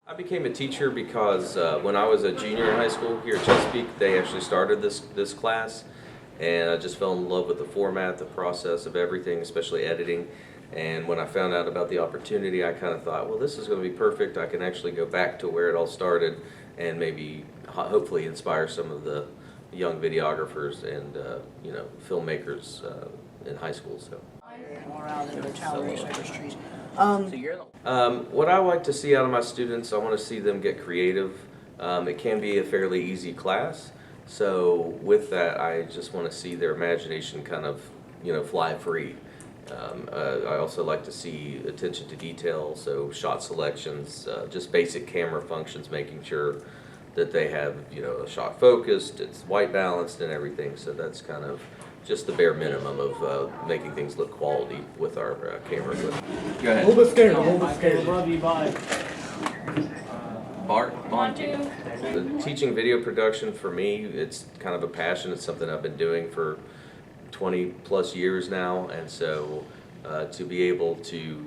I became a teacher because when I was a junior in high school here at Chesapeake, they actually started this class, and I just fell in love with the format, the process of everything, especially editing. And when I found out about the opportunity, I kind of thought, well, this is going to be perfect. I can actually go back to where it all started and maybe hopefully inspire some of the young videographers and filmmakers in high school. So. More out in the tower industries. What I like to see out of my students, I want to see them get creative. It can be a fairly easy class, so with that, I just want to see their imagination kind of, fly free. I also like to see attention to detail, so shot selections, just basic camera functions, making sure that they have, a shot focused, it's white balanced and everything, so that's kind of just the bare minimum of making things look quality with our camera equipment. Go ahead. A little bit scared, a little bit scared. Love you, bye. Bart? Montu. Teaching video production for me, it's kind of a passion. It's something I've been doing for 20 plus years now, and so to be able to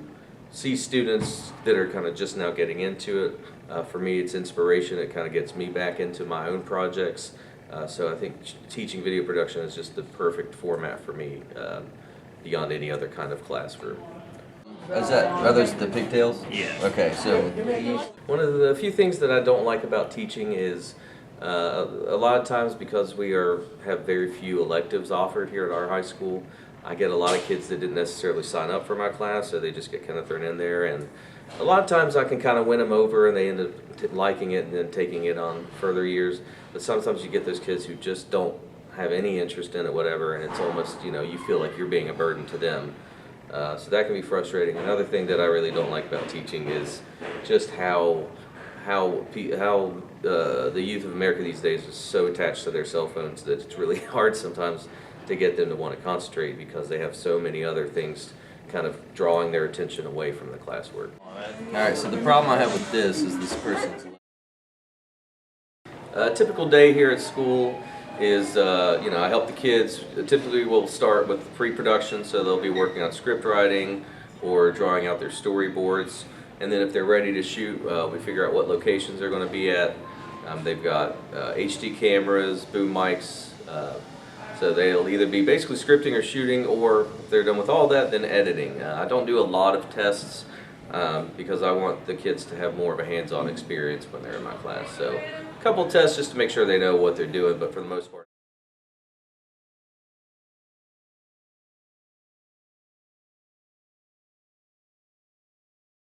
see students that are kind of just now getting into it, for me it's inspiration. It kind of gets me back into my own projects. So I think teaching video production is just the perfect format for me, beyond any other kind of class. Are those the pigtails? Yeah. Okay, so One of the few things that I don't like about teaching is a lot of times, because we have very few electives offered here at our high school, I get a lot of kids that didn't necessarily sign up for my class, so they just get kind of thrown in there, and a lot of times I can kind of win them over and they end up liking it and then taking it on further years. But sometimes you get those kids who just don't have any interest in it, whatever, and it's almost, you feel like you're being a burden to them. So that can be frustrating. Another thing that I really don't like about teaching is just how the youth of America these days is so attached to their cell phones that it's really hard sometimes to get them to want to concentrate because they have so many other things kind of drawing their attention away from the classwork. alright, so the problem I have with this is this person's A typical day here at school is, I help the kids. Typically we'll start with pre-production, so they'll be working on script writing or drawing out their storyboards. And then if they're ready to shoot, we figure out what locations they're going to be at. They've got HD cameras, boom mics, so they'll either be basically scripting or shooting, or if they're done with all that, then editing. I don't do a lot of tests because I want the kids to have more of a hands-on experience when they're in my class. So a couple of tests just to make sure they know what they're doing, but for the most part.